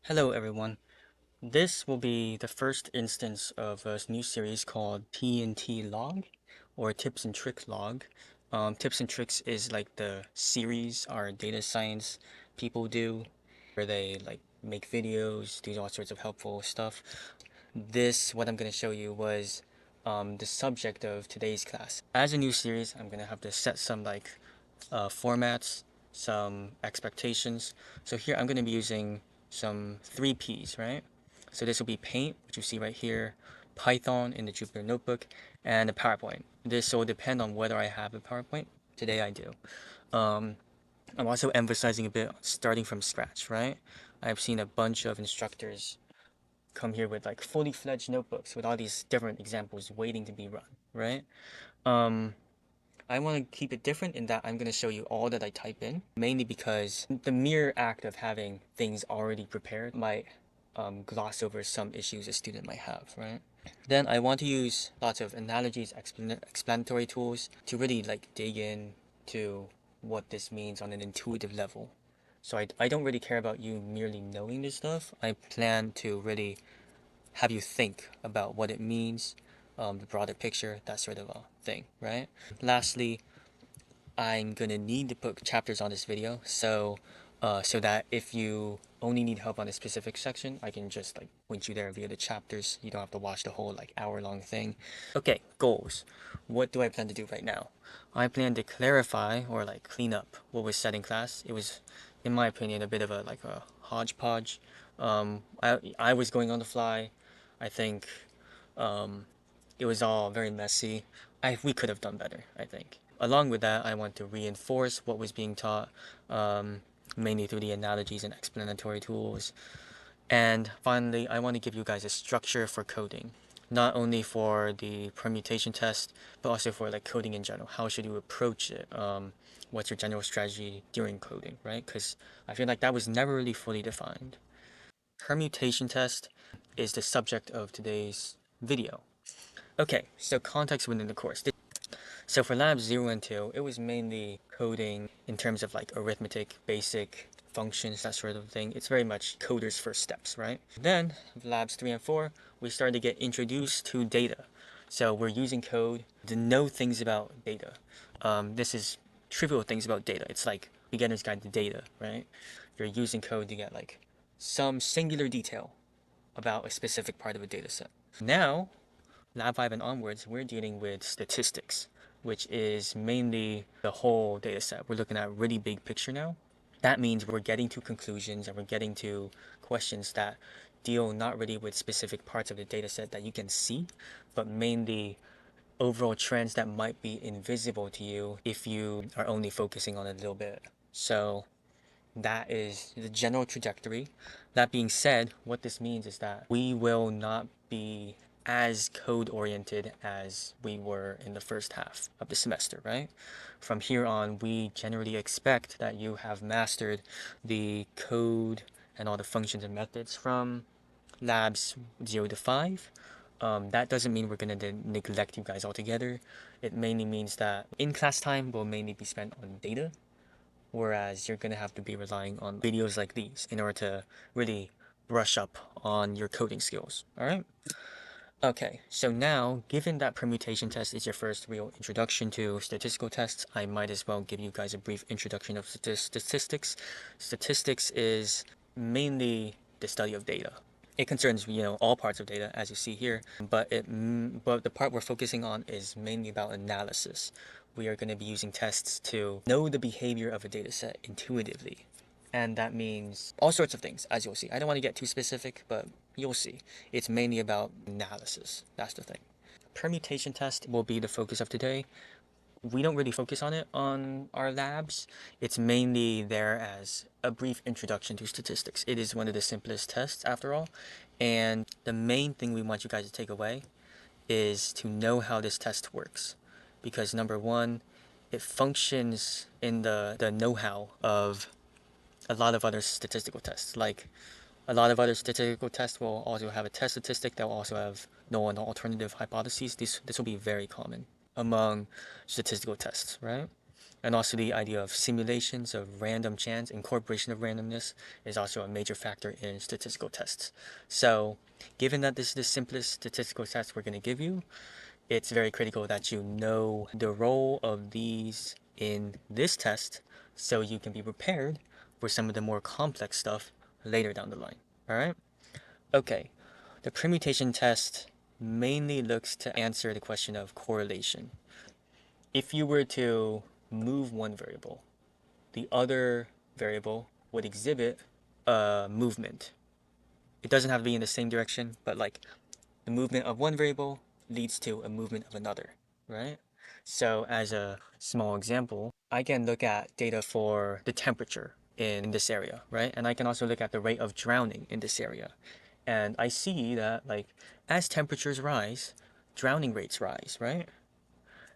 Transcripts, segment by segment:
Hello everyone. This will be the first instance of a new series called T&Tlog or Tips and Tricks log. Tips and Tricks is like the series our data science people do where they like make videos, do all sorts of helpful stuff. What I'm going to show you was the subject of today's class. As a new series, I'm going to have to set some formats, some expectations. So here I'm going to be using some 3Ps, right? So this will be Paint, which you see right here, Python in the Jupyter Notebook, and a PowerPoint. This will depend on whether I have a PowerPoint. Today I do. Um, I'm also emphasizing a bit starting from scratch, right? I've seen a bunch of instructors come here with like fully fledged notebooks with all these different examples waiting to be run, right? Um, I want to keep it different in that I'm going to show you all that I type in, mainly because the mere act of having things already prepared might gloss over some issues a student might have, right? Then I want to use lots of analogies, explanatory tools to really like dig in to what this means on an intuitive level. So I don't really care about you merely knowing this stuff. I plan to really have you think about what it means, the broader picture, that sort of a thing, right? Lastly, I'm gonna need to put chapters on this video, so that if you only need help on a specific section, I can just like point you there via the chapters. You don't have to watch the whole like hour-long thing. Okay, goals. What do I plan to do right now? I plan to clarify or like clean up what was said in class. It was, in my opinion, a bit of a hodgepodge. I was going on the fly. I think um, it was all very messy. We could have done better, I think. Along with that, I want to reinforce what was being taught, um, mainly through the analogies and explanatory tools. And finally, I want to give you guys a structure for coding, not only for the permutation test, but also for like coding in general. How should you approach it? What's your general strategy during coding, right? Because I feel like that was never really fully defined. Permutation test is the subject of today's video. Okay, so context within the course. So for labs 0 and 2, it was mainly coding in terms of like arithmetic, basic functions, that sort of thing. It's very much coder's first steps, right? Then labs 3 and 4, we started to get introduced to data. So we're using code to know things about data. This is trivial things about data. It's like beginner's guide to data, right? You're using code to get like some singular detail about a specific part of a data set. Now, Lab 5 and onwards, we're dealing with statistics, which is mainly the whole data set. We're looking at really big picture now. That means we're getting to conclusions and we're getting to questions that deal not really with specific parts of the data set that you can see, but mainly overall trends that might be invisible to you if you are only focusing on a little bit. So that is the general trajectory. That being said, what this means is that we will not be as code oriented as we were in the first half of the semester, right? From here on, we generally expect that you have mastered the code and all the functions and methods from labs 0 to 5. That doesn't mean we're going to neglect you guys altogether. It mainly means that in class time will mainly be spent on data, whereas you're going to have to be relying on videos like these in order to really brush up on your coding skills. All right? Okay, so now, given that permutation test is your first real introduction to statistical tests, I might as well give you guys a brief introduction of statistics. Statistics is mainly the study of data. It concerns, all parts of data, as you see here, but the part we're focusing on is mainly about analysis. We are going to be using tests to know the behavior of a data set intuitively. And that means all sorts of things, as you'll see. I don't want to get too specific, but you'll see. It's mainly about analysis. That's the thing. Permutation test will be the focus of today. We don't really focus on it on our labs. It's mainly there as a brief introduction to statistics. It is one of the simplest tests after all. And the main thing we want you guys to take away is to know how this test works. Because number one, it functions in the know-how of a lot of other statistical tests. Like a lot of other statistical tests will also have a test statistic that will also have null and alternative hypotheses. This will be very common among statistical tests, right? And also the idea of simulations of random chance, incorporation of randomness is also a major factor in statistical tests. So given that this is the simplest statistical test we're going to give you, it's very critical that you know the role of these in this test so you can be prepared for some of the more complex stuff later down the line. All right? Okay. The permutation test mainly looks to answer the question of correlation. If you were to move one variable, the other variable would exhibit a movement. It doesn't have to be in the same direction, but like the movement of one variable leads to a movement of another, right? So as a small example, I can look at data for the temperature in this area, right? And I can also look at the rate of drowning in this area. And I see that like as temperatures rise, drowning rates rise, right?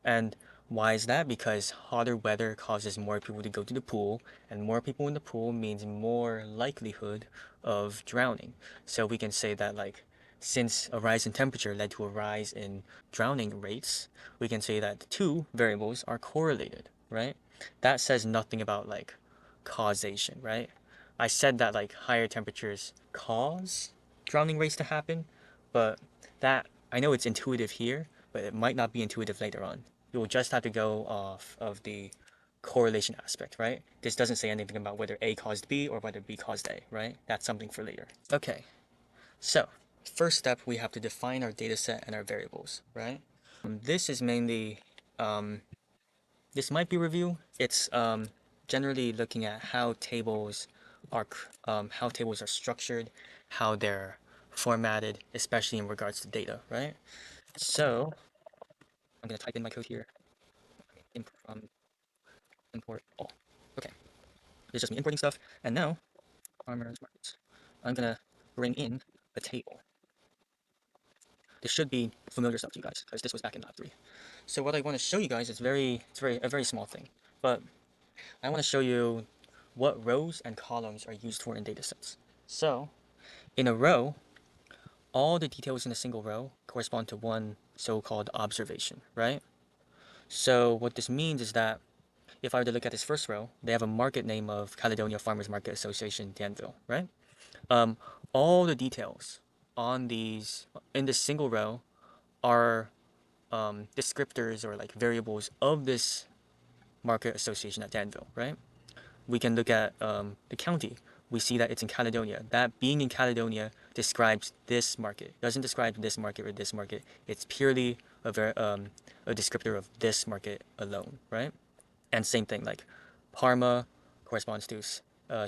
And why is that? Because hotter weather causes more people to go to the pool, and more people in the pool means more likelihood of drowning. So we can say that like since a rise in temperature led to a rise in drowning rates, we can say that the two variables are correlated, right? That says nothing about like causation, right? I said that like higher temperatures cause drowning rates to happen, but that I know it's intuitive here, but it might not be intuitive later on. You'll just have to go off of the correlation aspect, right? This doesn't say anything about whether A caused B or whether B caused A, right? That's something for later. Okay, so first step, we have to define our data set and our variables, right? This is mainly, this might be review. It's generally looking at how tables are structured, how they're formatted, especially in regards to data, right? So I'm gonna type in my code here. Import all. Okay, it's just me importing stuff, and now farmers markets. I'm gonna bring in a table. This should be familiar stuff to you guys because this was back in lab 3. So what I want to show you guys is a very small thing, but I want to show you what rows and columns are used for in data sets. So in a row, all the details in a single row correspond to one so-called observation, right? So what this means is that if I were to look at this first row, they have a market name of Caledonia Farmers Market Association, Danville, right? Um, all the details on these in this single row are descriptors or like variables of this market association at Danville, right? We can look at the county. We see that it's in Caledonia. That being in Caledonia describes this market. It doesn't describe this market or this market. It's purely a descriptor of this market alone, right? And same thing, like Parma corresponds to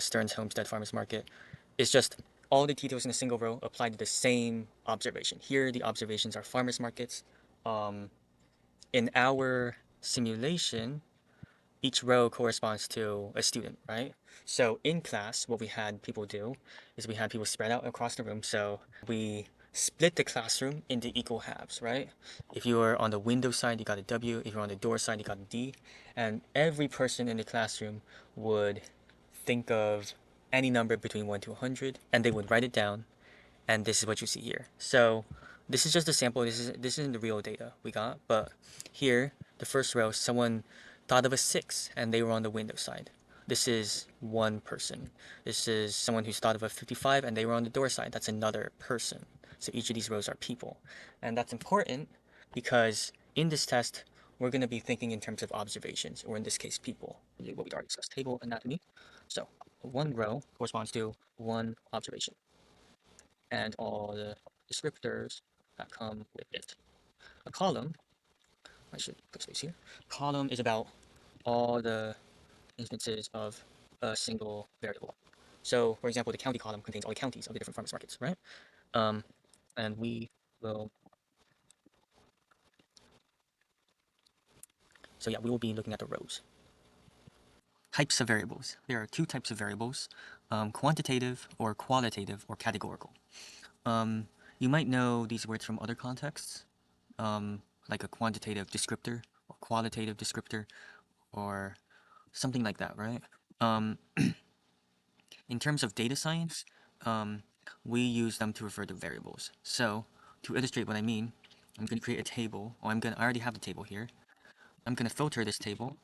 Stearns Homestead Farmers Market. It's just all the details in a single row applied to the same observation. Here, the observations are farmers markets. Um, in our simulation, each row corresponds to a student, right? So in class, what we had people do is we had people spread out across the room. So we split the classroom into equal halves, right? If you were on the window side, you got a W. If you're on the door side, you got a D. And every person in the classroom would think of any number between 1 to 100, and they would write it down, and this is what you see here. So this is just a sample. This isn't the real data we got, but here the first row, someone thought of a 6 and they were on the window side. This is one person. This is someone who's thought of a 55 and they were on the door side. That's another person. So each of these rows are people, and that's important because in this test we're going to be thinking in terms of observations, or in this case people, what we already discussed, table anatomy. So one row corresponds to one observation and all the descriptors that come with it. A column, I should put space here. Column is about all the instances of a single variable. So, for example, the county column contains all the counties of the different farmers markets, right? Um, and we will, so yeah, we will be looking at the rows. Types of variables. There are two types of variables, quantitative or qualitative or categorical. You might know these words from other contexts, like a quantitative descriptor or qualitative descriptor or something like that, right? Um, in terms of data science, um, we use them to refer to variables. So to illustrate what I mean, I'm going to create a table. I already have the table here. I'm going to filter this table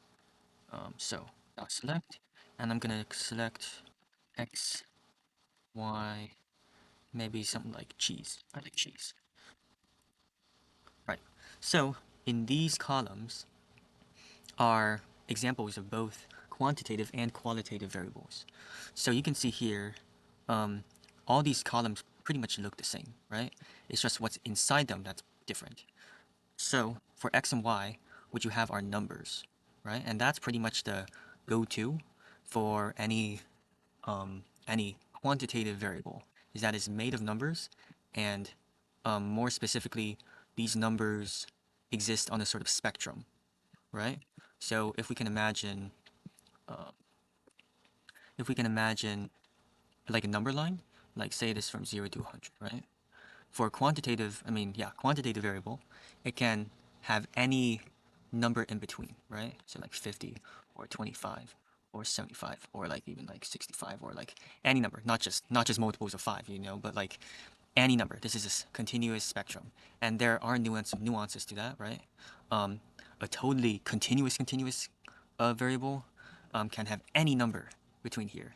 So dot select, and I'm gonna select X, Y, maybe something like cheese. I like cheese. Right. So in these columns are examples of both quantitative and qualitative variables. So you can see here, um, all these columns pretty much look the same, right? It's just what's inside them that's different. So for X and Y, what you have are numbers, right? And that's pretty much the go-to for any quantitative variable, is that it's made of numbers, and more specifically, these numbers exist on a sort of spectrum, right? So if we can imagine like a number line, like say it is from 0 to 100, right? For quantitative, quantitative variable, it can have any number in between, right? So like 50 or 25 or 75 or like even like 65 or like any number, not just multiples of 5, but like any number. This is a continuous spectrum, and there are nuances to that, right? Um, a totally continuous variable can have any number between here.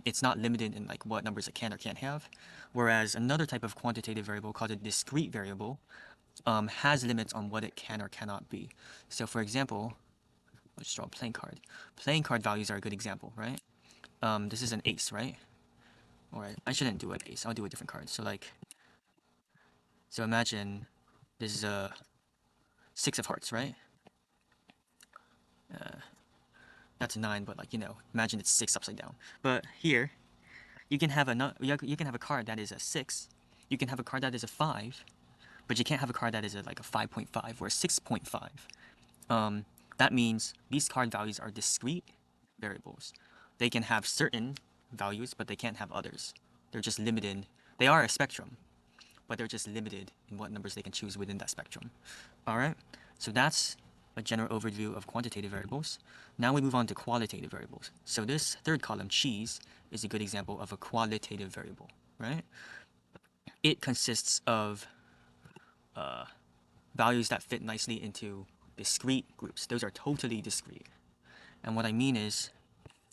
It's not limited in like what numbers it can or can't have, whereas another type of quantitative variable called a discrete variable has limits on what it can or cannot be. So for example, let's draw a playing card. Playing card values are a good example, right? This is an ace, right? Or I shouldn't do an ace. I'll do a different card. So imagine this is a 6 of hearts, right? That's a 9, but like imagine it's 6 upside down. But here you can have you can have a card that is a 6. You can have a card that is a 5, but you can't have a card that is like a 5.5 or a 6.5. That means these card values are discrete variables. They can have certain values, but they can't have others. They're just limited. They are a spectrum, but they're just limited in what numbers they can choose within that spectrum. All right, so that's a general overview of quantitative variables. Now we move on to qualitative variables. So this third column, cheese, is a good example of a qualitative variable, right? It consists of values that fit nicely into discrete groups. Those are totally discrete. And what I mean is,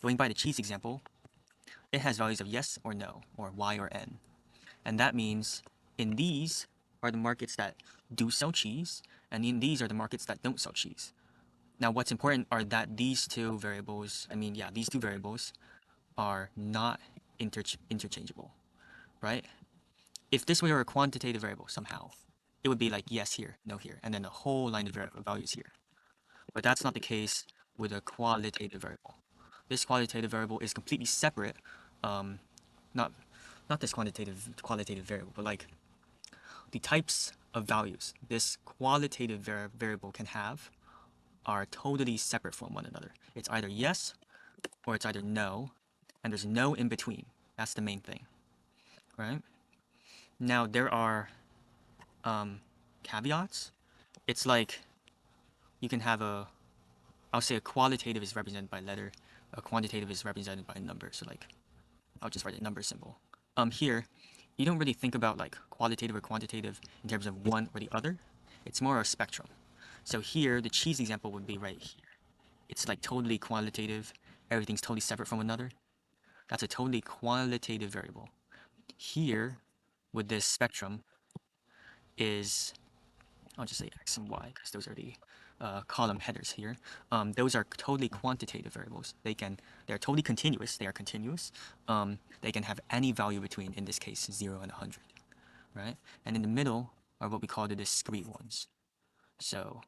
going by the cheese example, it has values of yes or no, or y or n. And that means in these are the markets that do sell cheese, and in these are the markets that don't sell cheese. Now, what's important are that these two variables, these two variables are not interchangeable, right? If this were a quantitative variable somehow, it would be like yes here, no here, and then a whole line of values here. But that's not the case with a qualitative variable. This qualitative variable is completely separate. Um, not not this qualitative variable, but like the types of values this qualitative variable can have are totally separate from one another. It's either yes or it's either no, and there's no in between. That's the main thing, right? Now there are caveats. It's like you can have I'll say a qualitative is represented by letter, a quantitative is represented by a number. So like I'll just write a number symbol. Here, you don't really think about like qualitative or quantitative in terms of one or the other. It's more a spectrum. So here, the cheese example would be right here. It's like totally qualitative. Everything's totally separate from another. That's a totally qualitative variable. Here, with this spectrum, is I'll just say x and y because those are the column headers here. Those are totally quantitative variables. They're totally continuous. They are continuous. They can have any value between, in this case, 0 and 100, right? And in the middle are what we call the discrete ones. So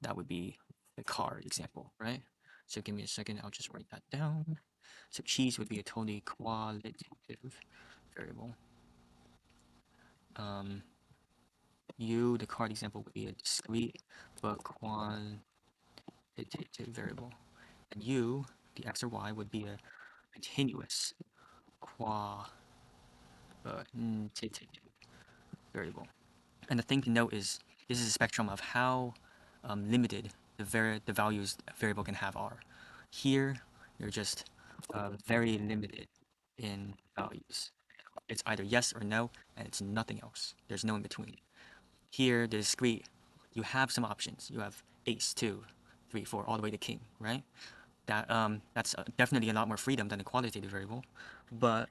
that would be the card example, right? So give me a second. I'll just write that down. So cheese would be a totally qualitative variable. The card example, would be a discrete but quantitative variable. And the x or y, would be a continuous quantitative variable. And the thing to note is this is a spectrum of how limited the values a variable can have are. Here, they're just very limited in values. It's either yes or no, and it's nothing else. There's no in between. Here, the discrete, you have some options. You have ace, 2, 3, 4, all the way to king, right? That's definitely a lot more freedom than a qualitative variable, but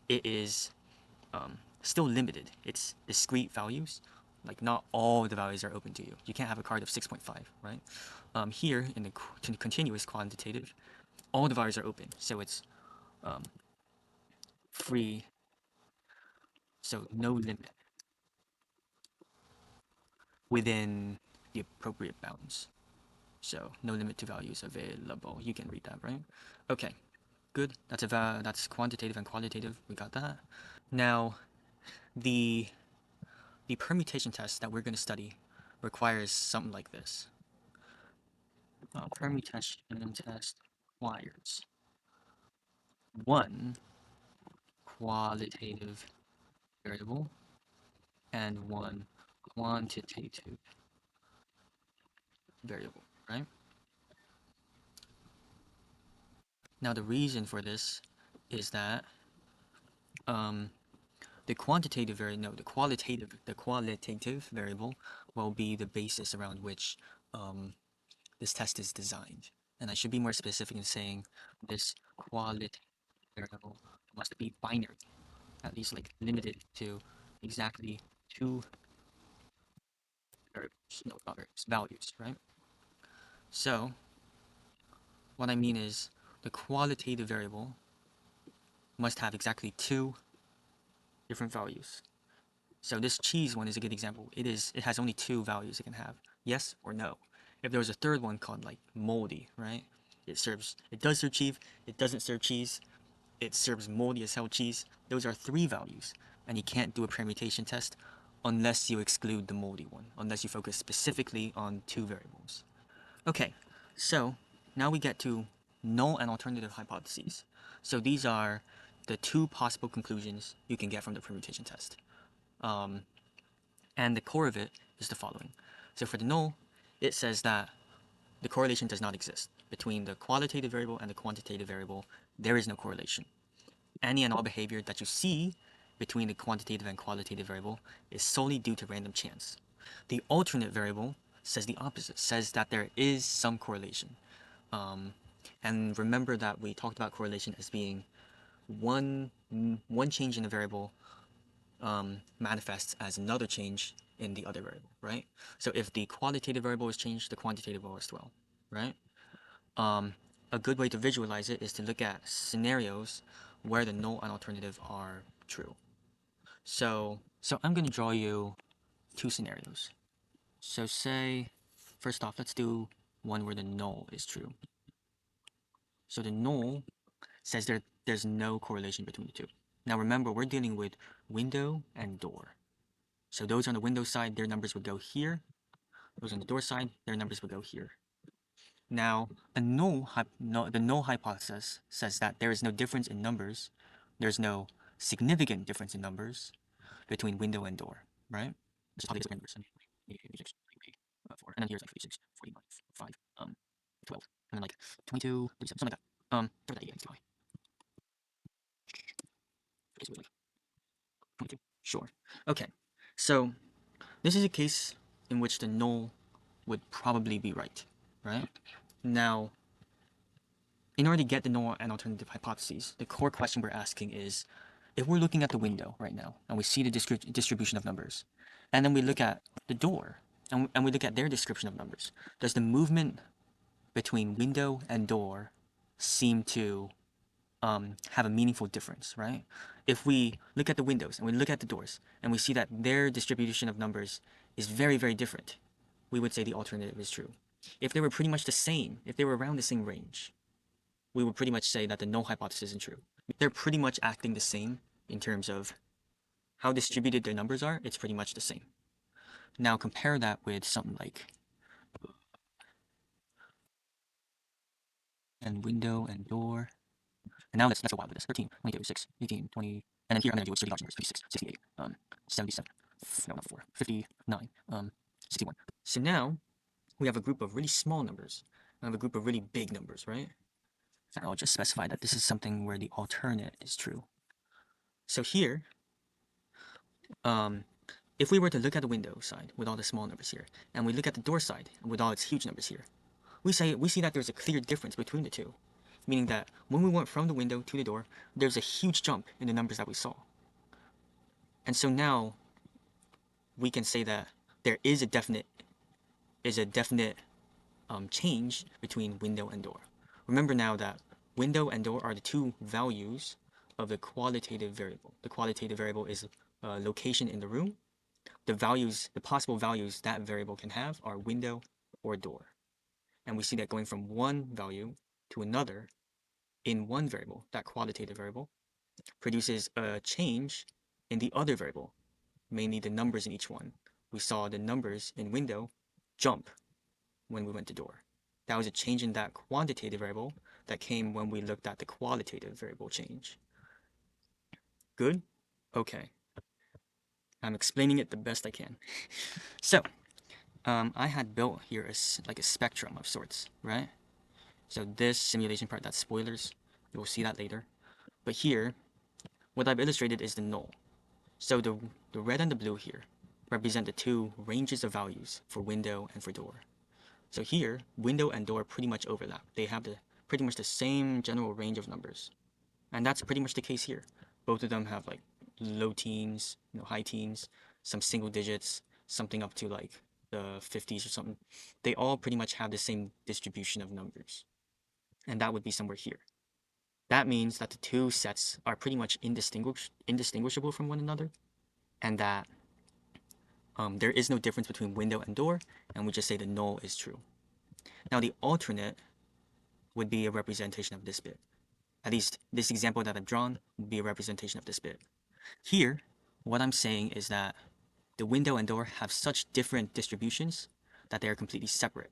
it is still limited. It's discrete values. Like not all the values are open to you. You can't have a card of 6.5, right? Here in the continuous quantitative, all the values are open, so it's free, so no limit within the appropriate bounds. So no limit to values available. You can read that, right? Okay, good. That's quantitative and qualitative. We got that. Now, the the permutation test that we're going to study requires something like this. Permutation test requires one qualitative variable and one quantitative variable, right? Now the reason for this is that the qualitative variable will be the basis around which this test is designed. And I should be more specific in saying this qualitative variable must be binary, at least like limited to exactly two variables, no, not variables, values, right? So what I mean is the qualitative variable must have exactly two different values. So this cheese one is a good example. It has only two values it can have, yes or no. If there was a third one called like moldy, right? It does serve cheese, it doesn't serve cheese, it serves moldy as hell cheese. Those are three values, and you can't do a permutation test unless you exclude the moldy one, unless you focus specifically on two variables. Okay, so now we get to null and alternative hypotheses. So these are the two possible conclusions you can get from the permutation test. And the core of it is the following. So for the null, it says that the correlation does not exist. Between the qualitative variable and the quantitative variable, there is no correlation. Any and all behavior that you see between the quantitative and qualitative variable is solely due to random chance. The alternate variable says the opposite, says that there is some correlation. And remember that we talked about correlation as being one change in a variable manifests as another change in the other variable, right? So if the qualitative variable is changed, the quantitative will as well, right? A good way to visualize it is to look at scenarios where the null and alternative are true. So I'm going to draw you two scenarios. So say, first off, let's do one where the null is true. So the null says there's no correlation between the two. Now remember, we're dealing with window and door. So those on the window side, their numbers would go here. Those on the door side, their numbers would go here. Now, the null hypothesis says that there is no difference in numbers. There's no significant difference in numbers between window and door, right? Just populate the numbers. 86, 4, and then here's like 56, 49, 5, 12, and then like 22, 37, something like that. Start with that 88, okay, so like 22. Sure. Okay. So this is a case in which the null would probably be right, right? Now, in order to get the null and alternative hypotheses, the core question we're asking is, if we're looking at the window right now, and we see the distribution of numbers, and then we look at the door, and we look at their description of numbers, does the movement between window and door seem to have a meaningful difference, right? If we look at the windows and we look at the doors, and we see that their distribution of numbers is very, very different, we would say the alternative is true. If they were pretty much the same, if they were around the same range, we would pretty much say that the null hypothesis isn't true. They're pretty much acting the same in terms of how distributed their numbers are. It's pretty much the same. Now compare that with something like and window and door. And now let's go wild with this. 13, 22, 6, 18, 20. And then here I'm going to do with 30 large numbers. 56, 68, 77. No, not 4. 59, 61. So now we have a group of really small numbers. We have a group of really big numbers, right? And I'll just specify that this is something where the alternate is true. So here, if we were to look at the window side with all the small numbers here, and we look at the door side with all its huge numbers here, we see that there's a clear difference between the two, meaning that when we went from the window to the door, there's a huge jump in the numbers that we saw. And so now we can say that there is a definite change between window and door. Remember now that window and door are the two values of the qualitative variable. The qualitative variable is location in the room. The possible values that variable can have are window or door. And we see that going from one value to another in one variable, that qualitative variable, produces a change in the other variable, mainly the numbers in each one. We saw the numbers in window jump when we went to door. That was a change in that quantitative variable that came when we looked at the qualitative variable change. Good? Okay. I'm explaining it the best I can. So, I had built here like a spectrum of sorts, right? So this simulation part, that's spoilers. You'll see that later. But here, what I've illustrated is the null. So the red and the blue here represent the two ranges of values for window and for door. So here, window and door pretty much overlap. They have pretty much the same general range of numbers. And that's pretty much the case here. Both of them have like low teens, high teens, some single digits, something up to like the 50s or something. They all pretty much have the same distribution of numbers. And that would be somewhere here. That means that the two sets are pretty much indistinguishable from one another, and that there is no difference between window and door, and we just say the null is true. Now the alternate would be a representation of this bit. At least this example that I've drawn would be a representation of this bit. Here, what I'm saying is that the window and door have such different distributions that they are completely separate.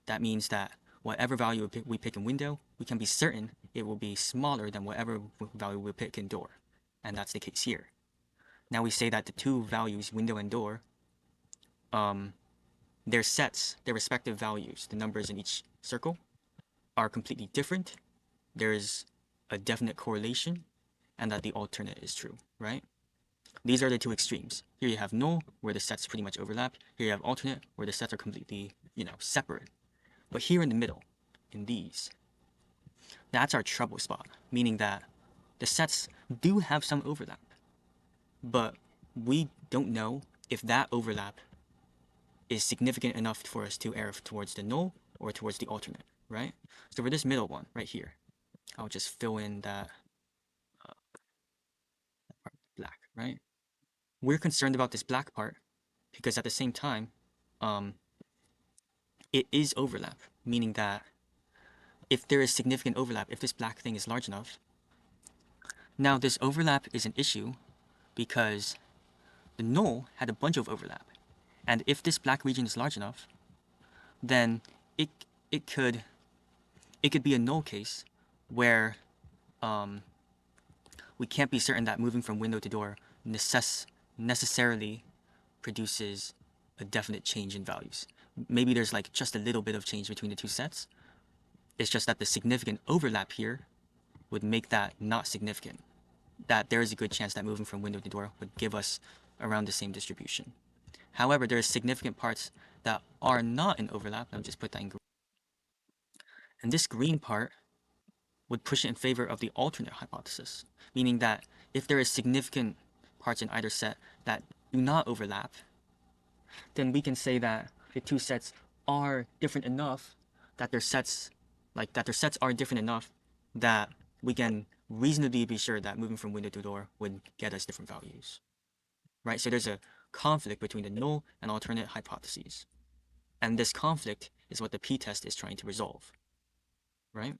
That means that whatever value we pick in window, we can be certain it will be smaller than whatever value we pick in door. And that's the case here. Now we say that the two values, window and door, their sets, their respective values, the numbers in each circle, are completely different. There's a definite correlation, and that the alternate is true, right? These are the two extremes. Here you have null, where the sets pretty much overlap. Here you have alternate, where the sets are completely, separate. But here in the middle, in these, that's our trouble spot, meaning that the sets do have some overlap, but we don't know if that overlap is significant enough for us to err towards the null or towards the alternate, right? So for this middle one right here, I'll just fill in that part black, right? We're concerned about this black part because at the same time, it is overlap, meaning that if there is significant overlap, if this black thing is large enough, now this overlap is an issue because the null had a bunch of overlap. And if this black region is large enough, then it could be a null case where we can't be certain that moving from window to door necessarily produces a definite change in values. Maybe there's like just a little bit of change between the two sets. It's just that the significant overlap here would make that not significant. That there is a good chance that moving from window to door would give us around the same distribution. However, there are significant parts that are not in overlap. I'll just put that in green. And this green part would push it in favor of the alternate hypothesis, meaning that if there is significant parts in either set that do not overlap, then we can say that the two sets are different enough that their sets are different enough that we can reasonably be sure that moving from window to door would get us different values. Right? So there's a conflict between the null and alternate hypotheses. And this conflict is what the p-test is trying to resolve. Right?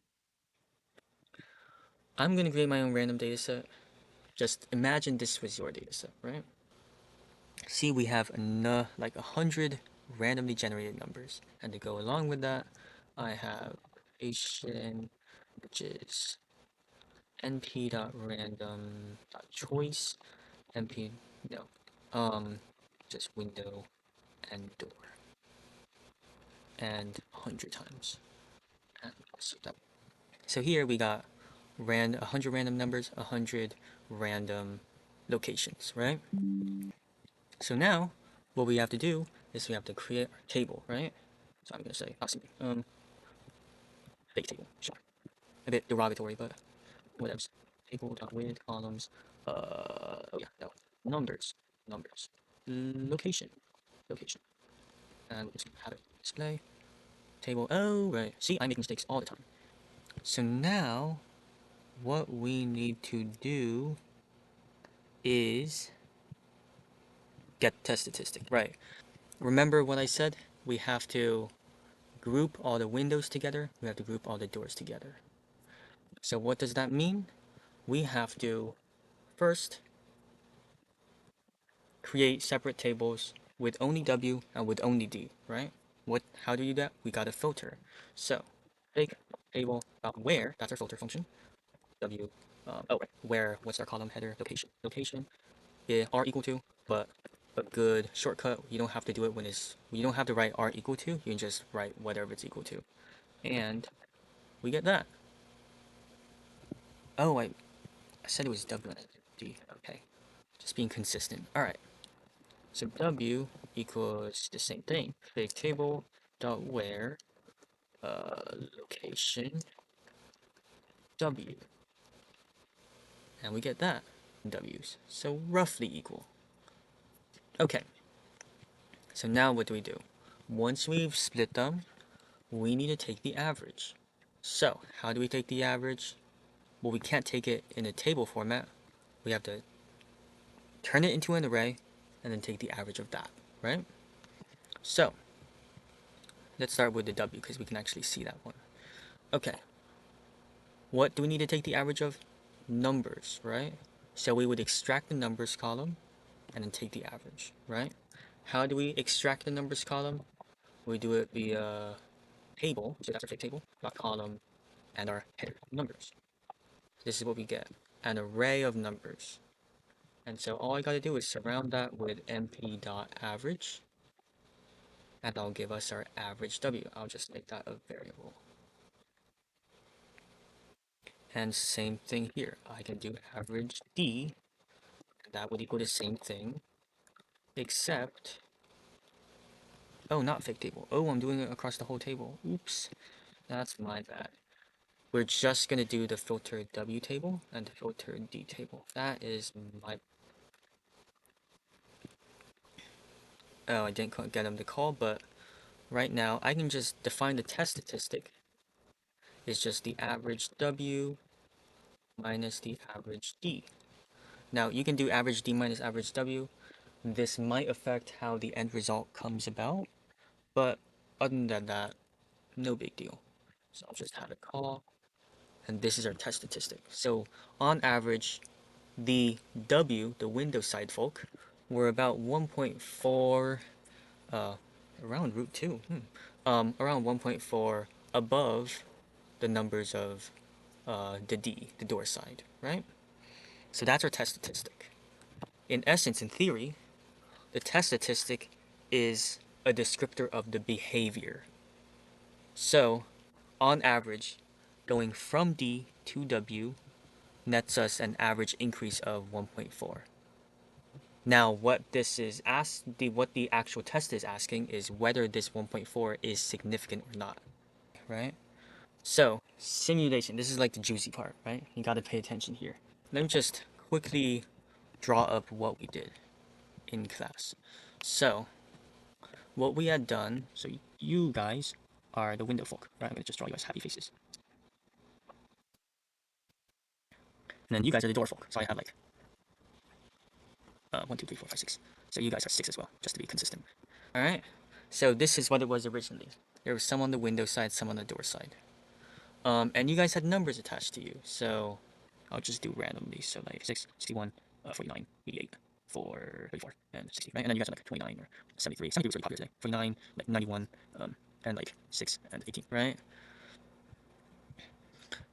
I'm going to create my own random data set. Just imagine this was your data set, right? See, we have like 100 randomly generated numbers. And to go along with that, I have Asian, which is np.random.choice, np, just window and door. And 100 times. And so that. So here we got 100 random numbers, 100 random locations, right? So now what we have to do is we have to create our table, right? So I'm gonna say fake table. Sure. A bit derogatory, but whatever. Table.with columns. Oh yeah, no. Numbers. Numbers. Location. Location. And we'll just have it display. Table. Oh, right. See, I make mistakes all the time. So now, what we need to do is get test statistic. Right. Remember what I said? We have to group all the windows together. We have to group all the doors together. So what does that mean? We have to first create separate tables with only W and with only D, right? How do you do that? We got a filter. So take table where, that's our filter function. W, where, what's our column header? Location. Location, yeah, R equal to, but a good shortcut, you don't have to do it you don't have to write R equal to, you can just write whatever it's equal to. And we get that. Oh, I said it was W and D, okay. Just being consistent. All right. So W equals the same thing. Fig table dot where location W, and we get that W's. So roughly equal. Okay. So now what do we do? Once we've split them, we need to take the average. So how do we take the average? Well, we can't take it in a table format. We have to turn it into an array and then take the average of that, right? So let's start with the W because we can actually see that one. Okay. What do we need to take the average of? Numbers, right? So we would extract the numbers column and then take the average, right? How do we extract the numbers column? We do it via table, so that's our fake table, dot column, and our header numbers. This is what we get, an array of numbers. And so all I gotta do is surround that with np.average, and that'll give us our average W. I'll just make that a variable. And same thing here. I can do average D, and that would equal the same thing, except, oh, not fake table. Oh, I'm doing it across the whole table. Oops, that's my bad. We're just gonna do the filter W table and the filter D table. That is my, oh, I didn't get them to call, but right now I can just define the test statistic. It's just the average W minus the average D. Now you can do average D minus average W. This might affect how the end result comes about, but other than that, no big deal. So I'll just have it call, and this is our test statistic. So on average, the W, the Windows side folk, were about 1.4, around root 2, around 1.4 above the numbers of the D, the door side, right? So that's our test statistic. In essence, in theory, the test statistic is a descriptor of the behavior. So, on average, going from D to W nets us an average increase of 1.4. Now, what the actual test is asking is whether this 1.4 is significant or not, right? So, simulation, this is like the juicy part, right? You got to pay attention here. Let me just quickly draw up what we did in class. So, what we had done, so you guys are the window folk, right? I'm gonna just draw you as happy faces. And then you guys are the door folk. So I have like 1, 2, 3, 4, 5, 6. So you guys are 6 as well, just to be consistent. All right. So this is what it was originally. There was some on the window side, some on the door side. And you guys had numbers attached to you. So I'll just do randomly. So like 6, 61, 49, 88, 4, 34, and 60, right? And then you guys are like 29 or 73. 73 was really popular today. 49, like 91, and like 6 and 18, right?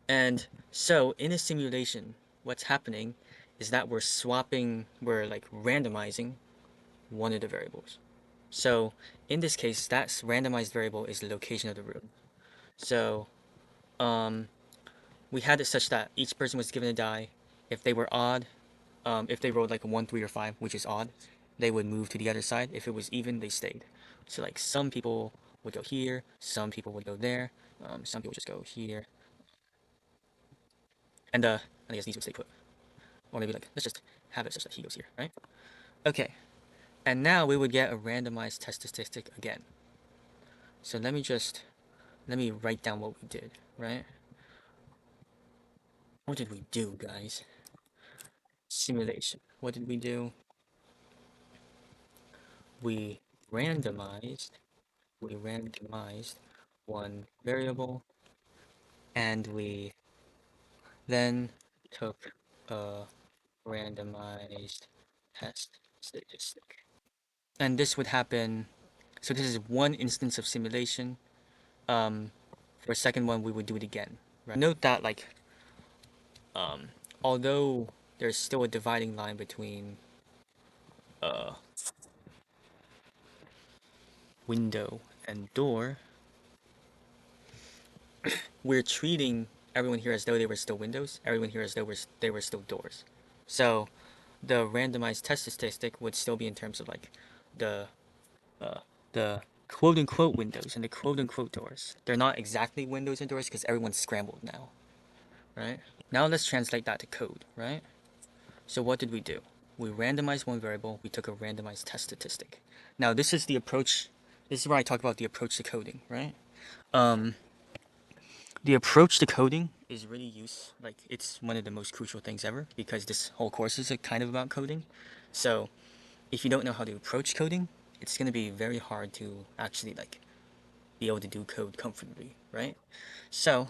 And so in a simulation, what's happening is that we're like randomizing one of the variables. So in this case, that randomized variable is the location of the room. So we had it such that each person was given a die. If they were odd, if they rolled like a 1, 3, or 5, which is odd, they would move to the other side. If it was even, they stayed. So like some people would go here, some people would go there, Some people just go here, and I guess these would stay put. Or maybe like, let's just have it such that he goes here, right? Okay, and now we would get a randomized test statistic again. So let me write down what we did, right? What did we do, guys? Simulation. What did we do? We randomized, we randomized one variable, and we then took a randomized test statistic. And this would happen, so this is one instance of simulation. For a second one, we would do it again. Right? Note that um, although there's still a dividing line between uh, window and door, we're treating everyone here as though they were still windows, everyone here as though they were still doors. So the randomized test statistic would still be in terms of like the uh, the quote unquote windows and the quote unquote doors. They're not exactly windows and doors because everyone's scrambled now, right? Now let's translate that to code, right? So what did we do? We randomized one variable, we took a randomized test statistic. Now this is the approach, this is where I talk about the approach to coding, right? Um, the approach to coding is really like it's one of the most crucial things ever because this whole course is kind of about coding. So if you don't know how to approach coding, it's going to be very hard to actually like be able to do code comfortably, right? So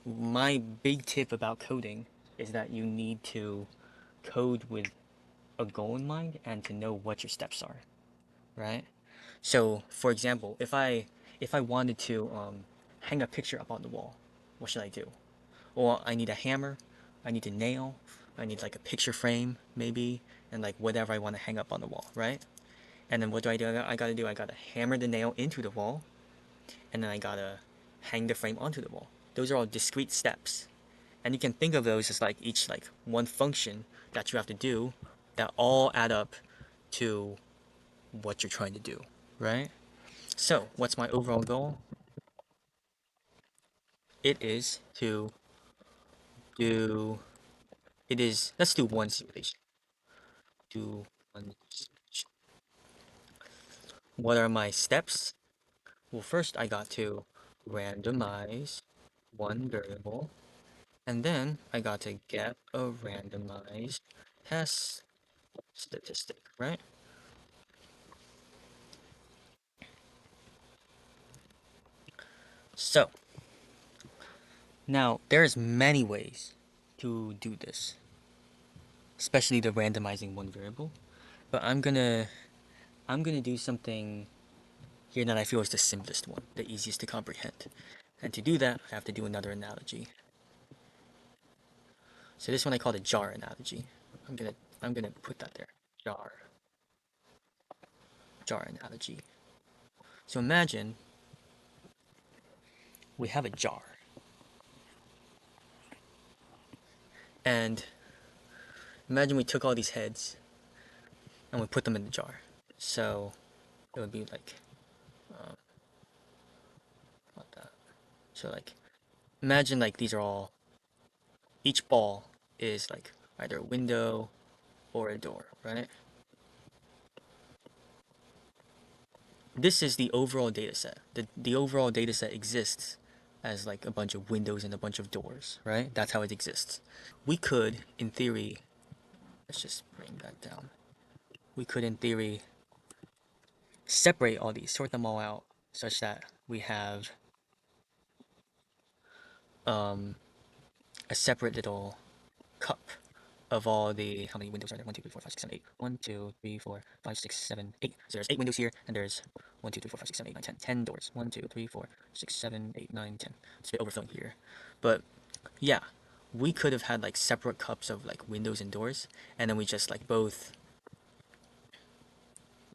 my big tip about coding is that you need to code with a goal in mind and to know what your steps are, right? So, for example, if I wanted to hang a picture up on the wall, what should I do? Well, I need a hammer, I need a nail, I need like a picture frame maybe, and like whatever I want to hang up on the wall, right? And then what do? I gotta do. I gotta hammer the nail into the wall, and then I gotta hang the frame onto the wall. Those are all discrete steps, and you can think of those as like each like one function that you have to do that all add up to what you're trying to do, right? So, what's my overall goal? It is to do, it is, let's do one simulation. Do one simulation. What are my steps? Well, first I got to randomize one variable, and then I got to get a randomized test statistic, right? So, now there's many ways to do this, especially the randomizing one variable, but I'm gonna do something here that I feel is the simplest one, the easiest to comprehend. And to do that, I have to do another analogy. So this one I call the jar analogy. I'm gonna I'm gonna put that there. Jar. Jar analogy. So imagine we have a jar. And imagine we took all these heads and we put them in the jar. So it would be like what that. So like imagine like these are all each ball is like either a window or a door, right? This is the overall data set. The overall data set exists as like a bunch of windows and a bunch of doors, right? That's how it exists. We could, in theory, let's just bring that down. We could, in theory, separate all these, sort them all out, such that we have a separate little cup of all the, how many windows are there? 1, 2, 3, 4, 5, 6, 7, 8. 1, 2, 3, 4, 5, 6, 7, 8. So there's 8 windows here, and there's 1, 2, 3, 4, 5, 6, 7, 8, 9, 10. 10 doors. 1, 2, 3, 4, 6, 7, 8, 9, 10. It's a bit overflowing here. But yeah, we could have had like separate cups of like windows and doors, and then we just like both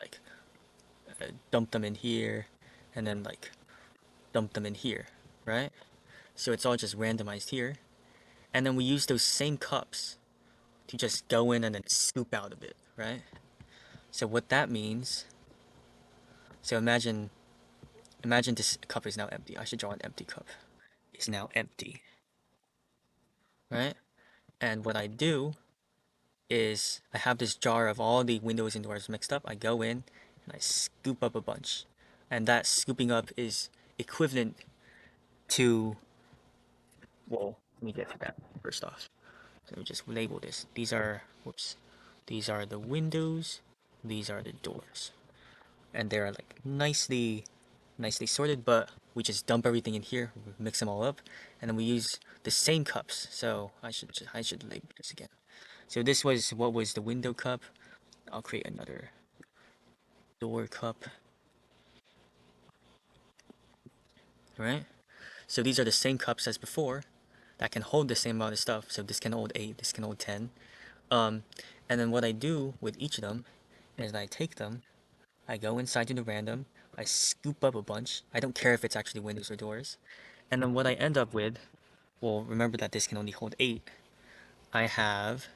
like dump them in here, and then like dump them in here, right? So it's all just randomized here, and then we use those same cups to just go in and then scoop out a bit, right? So what that means, so imagine this cup is now empty. I should draw an empty cup. is now empty, right? And what I do is I have this jar of all the windows and doors mixed up. I go in and I scoop up a bunch. And that scooping up is equivalent to, well, let me get to that first off. So let me just label this. These are, whoops, these are the windows, these are the doors. And they're like nicely sorted, but we just dump everything in here, mix them all up, and then we use the same cups. So I should label this again. So this was what was the window cup. I'll create another door cup, right? So these are the same cups as before that can hold the same amount of stuff. So this can hold 8, this can hold 10. Um, and then what I do with each of them is I take them, I go inside to the random, I scoop up a bunch. I don't care if it's actually windows or doors. And then what I end up with, well, remember that this can only hold 8. I have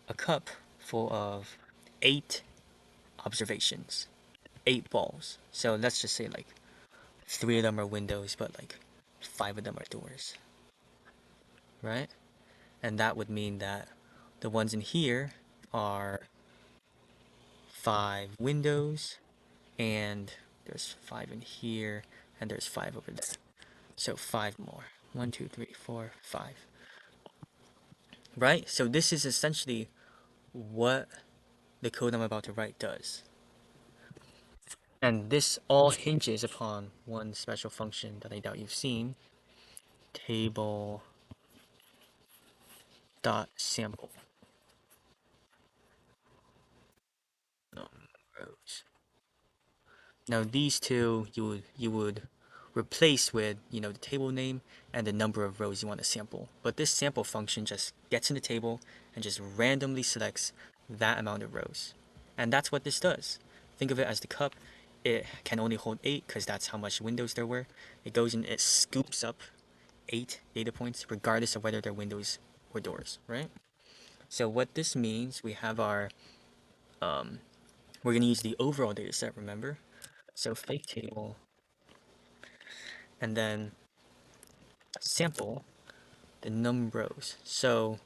a cup full of 8 observations, 8 balls. So let's just say like 3 of them are windows, but like 5 of them are doors, right? And that would mean that the ones in here are 5 windows, and there's 5 in here, and there's 5 over there. So 5 more. 1, 2, 3, 4, 5. Right? So this is essentially what the code I'm about to write does. And this all hinges upon one special function that I doubt you've seen, Table.sample. Numrows. Now these two you would replace with, the table name and the number of rows you want to sample. But this sample function just gets in the table and just randomly selects that amount of rows. And that's what this does. Think of it as the cup. It can only hold 8 because that's how much windows there were. It goes and it scoops up 8 data points regardless of whether they're windows or doors, right? So what this means, we have our, we're going to use the overall data set, remember? So fake table, and then sample the numrows. So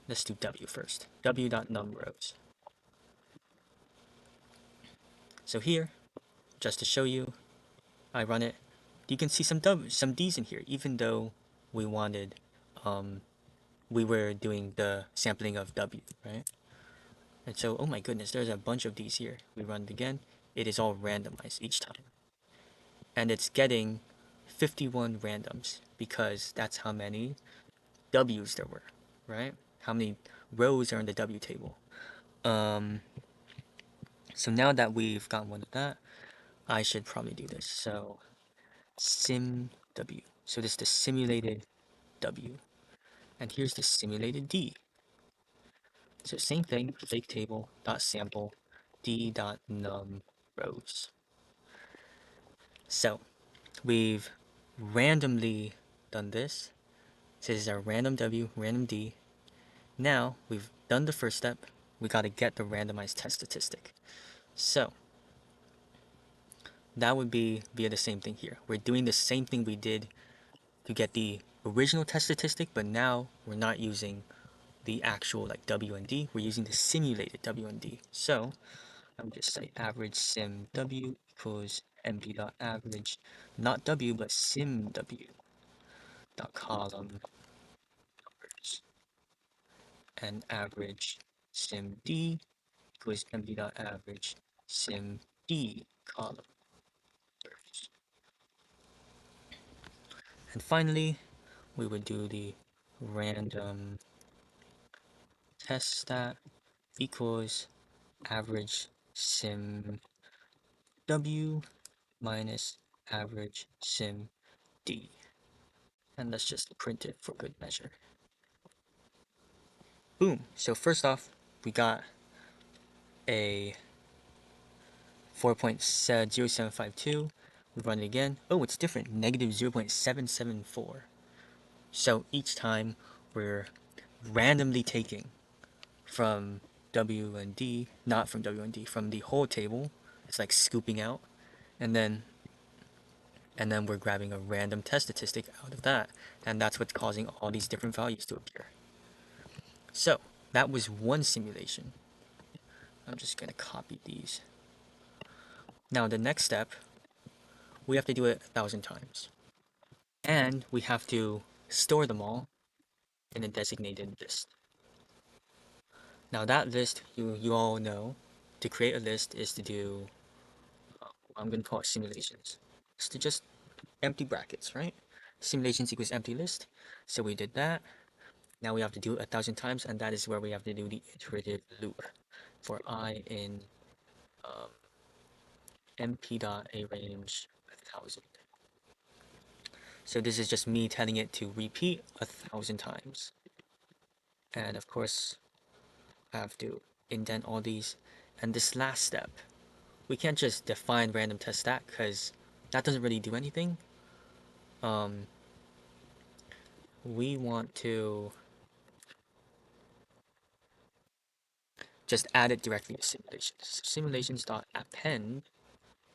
let's do W first. W.numrows. So here, just to show you, I run it. You can see some D's in here, even though we wanted, we were doing the sampling of W, right? And so, oh my goodness, there's a bunch of D's here. We run it again. It is all randomized each time. And it's getting 51 randoms because that's how many W's there were, right? How many rows are in the W table. Um, so now that we've got one of that, I should probably do this. So sim W. So this is the simulated W. And here's the simulated D. So same thing, fake table dot sample D dot num rows. So we've randomly done this. So this is our random W, random D. Now we've done the first step. We got to get the randomized test statistic. So that would be via the same thing here. We're doing the same thing we did to get the original test statistic, but now we're not using the actual like W and D. We're using the simulated W and D. So I'm just say average sim W equals mp.average, not W, but sim W dot column numbers, and average sim D equals mp.average sim D column numbers. And finally, we would do the random test stat equals average sim W minus average sim D. And let's just print it for good measure. Boom. So first off, we got a 4.0752. We run it again. Oh, it's different. Negative 0.774. So each time we're randomly taking from W and D, not from W and D, from the whole table. It's like scooping out. And then and then we're grabbing a random test statistic out of that, and that's what's causing all these different values to appear. So that was one simulation. I'm just gonna copy these. Now the next step, we have to do it 1,000 times, and we have to store them all in a designated list. Now that list, you all know, to create a list is to do, I'm gonna call it simulations. It's to just empty brackets, right? Simulations equals empty list. So we did that. Now we have to do it 1,000 times, and that is where we have to do the iterative loop for I in mp.arange 1,000. So this is just me telling it to repeat 1,000 times. And of course, I have to indent all these. And this last step, we can't just define random test stat because that doesn't really do anything. We want to just add it directly to simulations. Simulations.append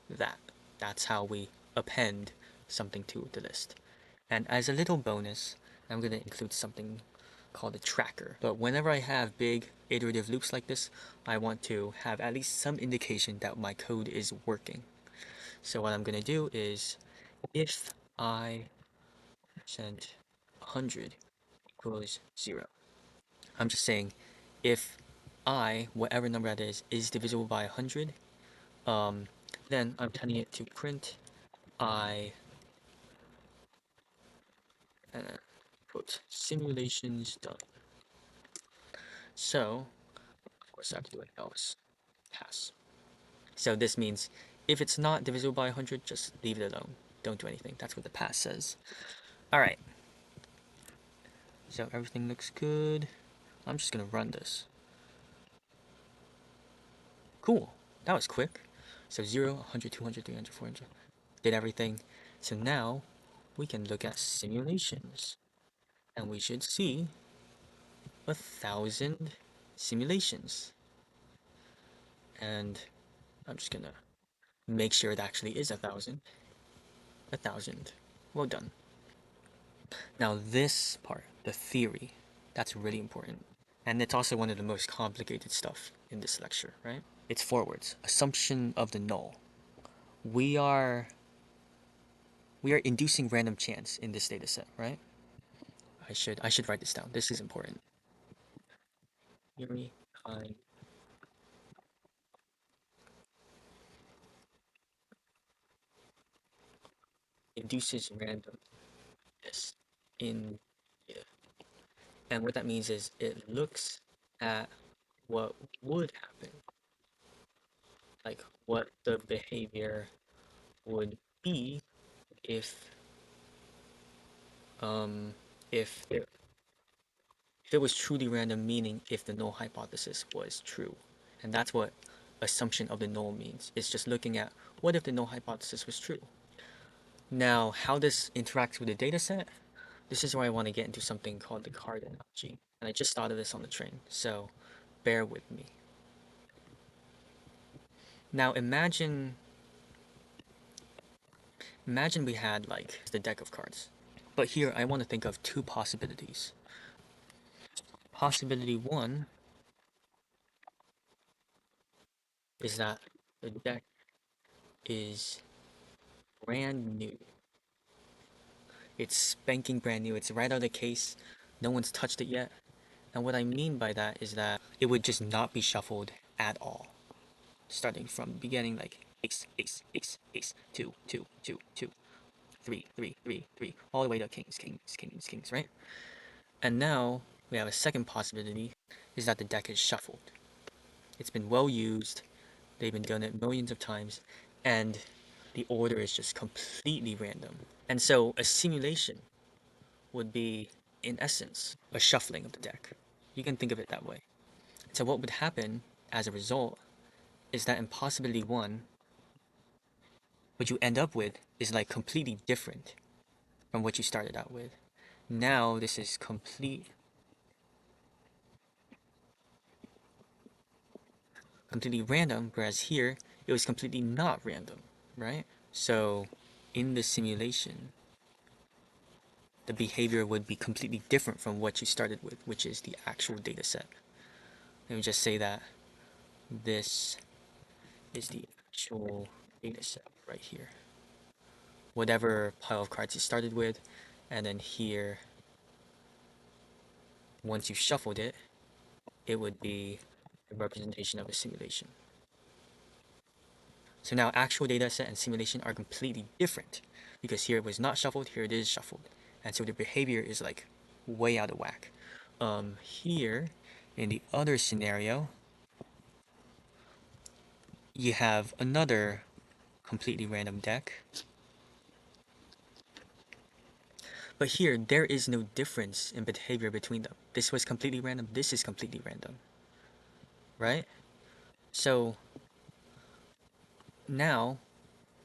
that. That's how we append something to the list. And as a little bonus, I'm going to include something called a tracker. But whenever I have big iterative loops like this, I want to have at least some indication that my code is working. So what I'm going to do is if I sent 100 equals 0, I'm just saying if I, whatever number that is divisible by 100, then I'm telling it to print I, quote, simulations done. So, of course, I have to do an else pass. So this means if it's not divisible by 100, just leave it alone. Don't do anything. That's what the pass says. All right. So everything looks good. I'm just going to run this. Cool. That was quick. So 0, 100, 200, 300, 400. Did everything. So now we can look at simulations. And we should see 1,000 simulations. And I'm just going to make sure it actually is 1,000. 1,000. Well done. Now this part, the theory, that's really important. And it's also one of the most complicated stuff in this lecture, right? It's forwards. Assumption of the null. We are inducing random chance in this data set, right? I should write this down. This is important. Theory behind induces randomness in data. And what that means is it looks at what would happen, like what the behavior would be if um if it was truly random, meaning if the null hypothesis was true. And that's what assumption of the null means. It's just looking at what if the null hypothesis was true. Now, how this interacts with the data set, this is where I want to get into something called the card analogy. And I just thought of this on the train, so bear with me. Now imagine we had like the deck of cards. But here I want to think of two possibilities. Possibility one is that the deck is brand new. It's spanking brand new. It's right out of the case. No one's touched it yet. And what I mean by that is that it would just not be shuffled at all. Starting from the beginning, like ace, ace, ace, ace, two, two, two, two, three, three, three, three, all the way to kings, kings, kings, kings, right? And now we have a second possibility is that the deck is shuffled. It's been well used. They've been done it millions of times, and the order is just completely random. And so a simulation would be, in essence, a shuffling of the deck. You can think of it that way. So what would happen as a result is that in possibility one, what you end up with is like completely different from what you started out with. Now this is completely random, whereas here it was completely not random, right? So in the simulation, the behavior would be completely different from what you started with, which is the actual data set. Let me just say that this is the actual data set right here. Whatever pile of cards you started with, and then here, once you shuffled it, it would be a representation of the simulation. So now actual data set and simulation are completely different because here it was not shuffled, here it is shuffled. And so the behavior is like way out of whack. Here, in the other scenario, you have another completely random deck. But here, there is no difference in behavior between them. This was completely random, this is completely random, right? So now,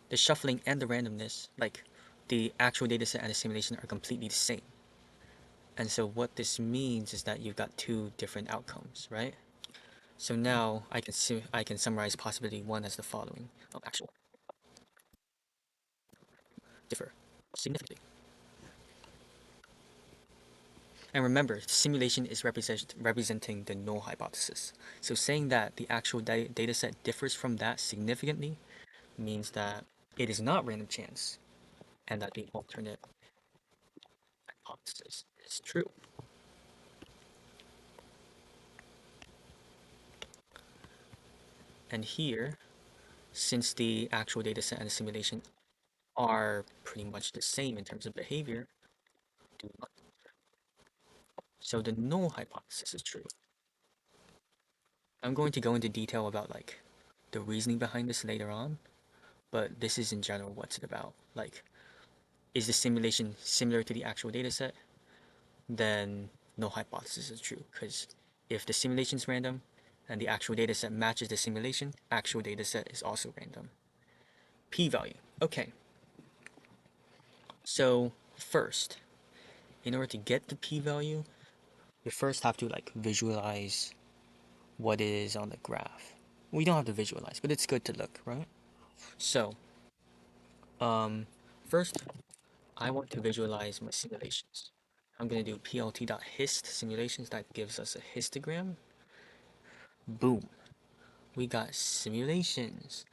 the shuffling and the randomness, like the actual data set and the simulation are completely the same. And so what this means is that you've got two different outcomes, right? So now I can summarize possibility one as the following: actual differ significantly. And remember, simulation is representing the null hypothesis. So saying that the actual data set differs from that significantly means that it is not random chance and that the alternate hypothesis is true. And here, since the actual data set and the simulation are pretty much the same in terms of behavior, so the null hypothesis is true. I'm going to go into detail about like the reasoning behind this later on, but this is in general what's it about. Like, is the simulation similar to the actual data set? Then null hypothesis is true, because if the simulation is random and the actual data set matches the simulation, actual data set is also random. P-value. Okay. So first, in order to get the p-value, you first have to like visualize what is on the graph. We don't have to visualize, but it's good to look, right? So, first, I want to visualize my simulations. I'm going to do plt.hist simulations. That gives us a histogram. Boom. We got simulations.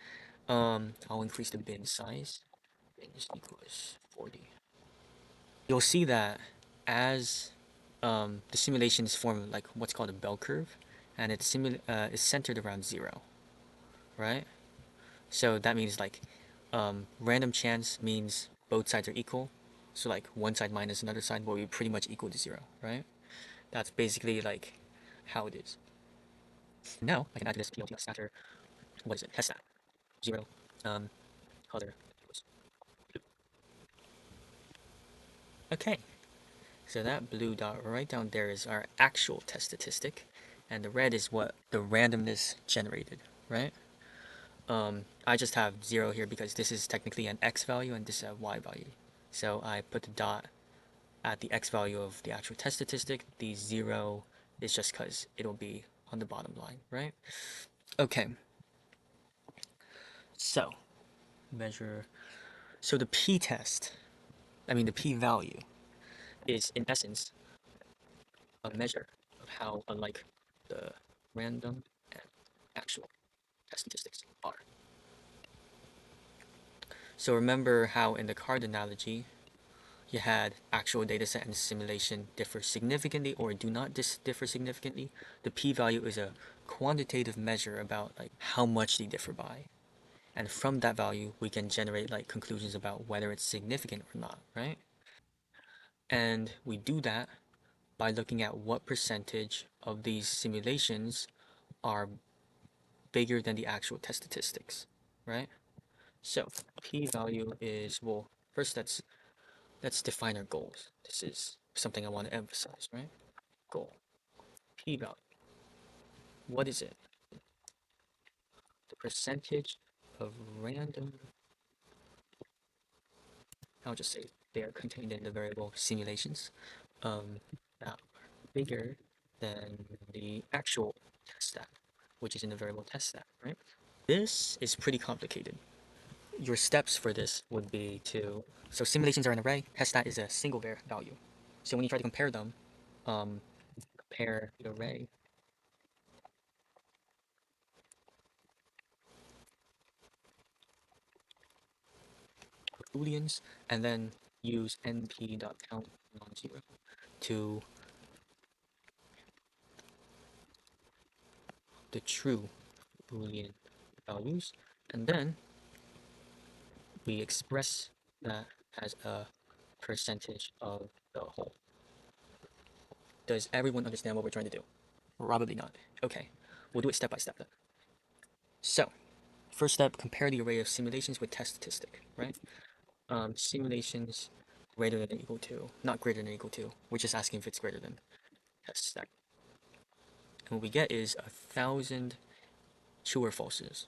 I'll increase the bin size. Bin is equals 40. You'll see that as the simulations form like what's called a bell curve, and it's centered around 0, right? So that means like random chance means both sides are equal. So like one side minus another side will be pretty much equal to 0, right? That's basically like how it is. Now I can add to this PLT after what is it? Test stat 0 color equals blue. Okay, so that blue dot right down there is our actual test statistic, and the red is what the randomness generated, right? I just have 0 here because this is technically an x value and this is a y value. So I put the dot at the x value of the actual test statistic. The 0 is just because it'll be on the bottom line, right? Okay. So, measure. So the p-test, the p-value, is in essence a measure of how unlike the random and actual test statistics are. So remember how in the card analogy, you had actual dataset and simulation differ significantly or do not differ significantly. The p-value is a quantitative measure about like how much they differ by. And from that value, we can generate like conclusions about whether it's significant or not, right? And we do that by looking at what percentage of these simulations are bigger than the actual test statistics, right? So p-value is, well, first let's define our goals. This is something I want to emphasize, right? Goal. P-value. What is it? The percentage of random, I'll just say they are contained in the variable simulations that are bigger than the actual test stat, which is in the variable test stat, right? This is pretty complicated. your steps for this would be to, so simulations are an array, test stat is a single value. So when you try to compare them, um, compare the array with booleans, and then use np.count non-zero to the true boolean values, and then we express that as a percentage of the whole. Does everyone understand what we're trying to do? Probably not. Okay, we'll do it step by step then. So, first step, compare the array of simulations with test statistic, right? Simulations greater than or equal to, not greater than or equal to, we're just asking if it's greater than test stat. And what we get is 1,000 true or falses.